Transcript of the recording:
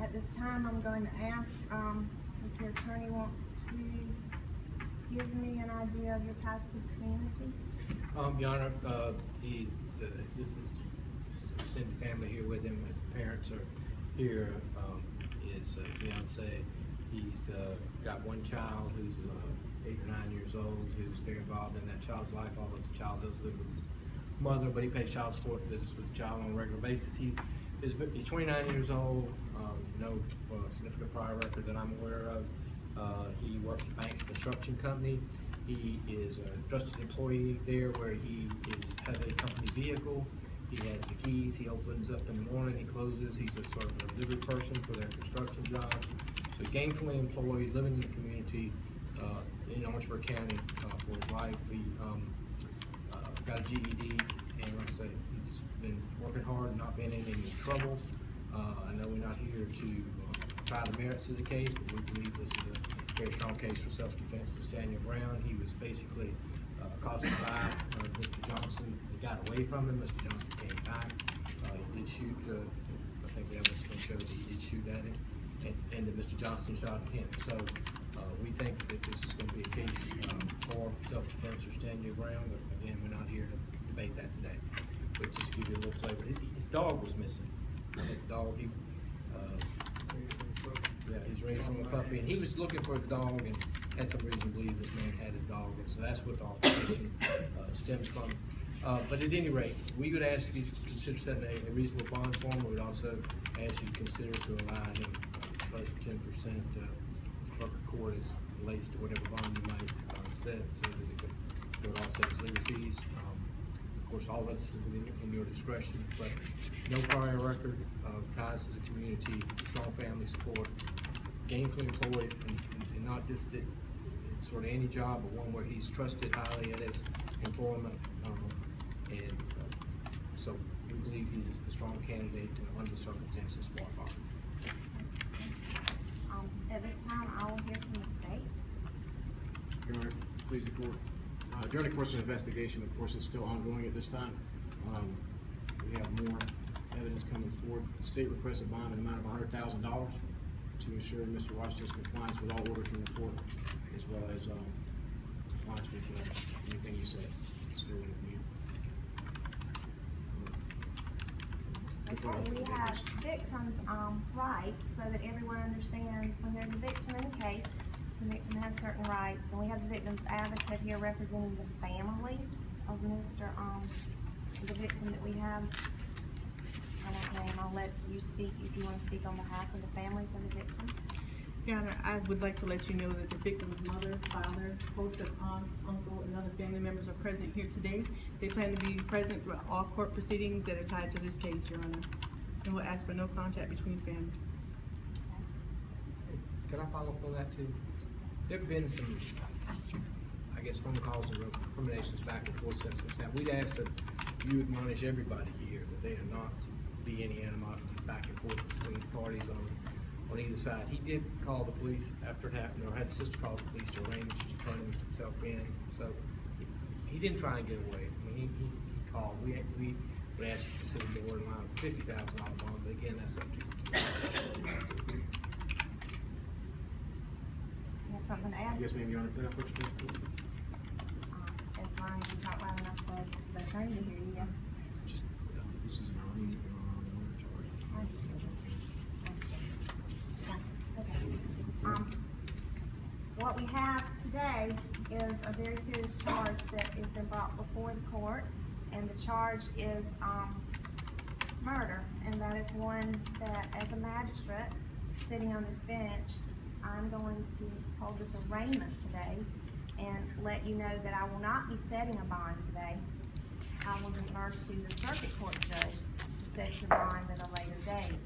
At this time, I'm going to ask if your attorney wants to give me an idea of your ties to the community. Your Honor, this is just a extended family here with him. His parents are here. His fiance. He's got one child who's 8 or 9 years old, who's very involved in that child's life, although the child does live with his mother, but he pays child support visits with the child on a regular basis. He's 29 years old, no significant prior record that I'm aware of. He works at Banks Construction Company. He is a trusted employee there where he has a company vehicle. He has the keys. He opens up in the morning, he closes. He's a sort of a delivery person for their construction jobs. So gainfully employed, living in the community in Orangeburg County for his life. He got a GED, and like I say, he's been working hard, not been in any trouble. I know we're not here to try the merits of the case, but we believe this is a very strong case for self-defense to stand your ground. He was basically accosted by Mr. Johnson. He got away from him. Mr. Johnson came back. He did shoot, I think the evidence can show that he did shoot at him, and that Mr. Johnson shot at him. So we think that this is going to be a case for self-defense or stand your ground, but again, we're not here to debate that today. But just to give you a little flavor, his dog was missing. The dog, he's raised from a puppy, and he was looking for his dog and had some reason to believe this man had his dog, and so that's what the altercation stems from. But at any rate, we would ask you to consider setting a reasonable bond for him. We would also ask you to consider to allow him close to 10% clerk of court as relates to whatever bond you might set, so that it could offset his legal fees. Of course, all of this is in your discretion, but no prior record of ties to the community, strong family support, gainfully employed, and not just at sort of any job, but one where he's trusted highly at his employment. So we believe he's a strong candidate under the circumstances for our father. At this time, I will hear from the state. Your Honor, please the court. During the course of the investigation, of course, it's still ongoing at this time. We have more evidence coming forward. The state requests a bond in the amount of $100,000 to ensure Mr. Washington's compliance with all orders from the court, as well as compliance with anything you said. Still with you. Okay, we have victims' rights, so that everyone understands when there's a victim in a case, the victim has certain rights, and we have the victim's advocate here representing the family of the victim that we have. I won't name, I'll let you speak if you want to speak on behalf of the family for the victim. Your Honor, I would like to let you know that the victim's mother, father, host of aunts, uncle, and other family members are present here today. They plan to be present throughout all court proceedings that are tied to this case, Your Honor. And we'll ask for no contact between families. Can I follow up on that too? There have been some, I guess, phone calls and recriminations back and forth since this happened. We'd ask that you admonish everybody here that there are not to be any animosities back and forth between parties on either side. He did call the police after it happened, or had his sister call the police to arrange to turn himself in. So he didn't try and get away. I mean, he called. We would ask you to consider more in line with $50,000 bond, but again, that's up to you. You have something to add? Yes, ma'am, Your Honor. Can I put you down? As long as you talk loud enough for the attorney to hear you, yes. This is an army charge. What we have today is a very serious charge that has been brought before the court, and the charge is murder, and that is one that, as a magistrate sitting on this bench, I'm going to hold this arraignment today and let you know that I will not be setting a bond today. I will defer to the circuit court judge to set your bond at a later date.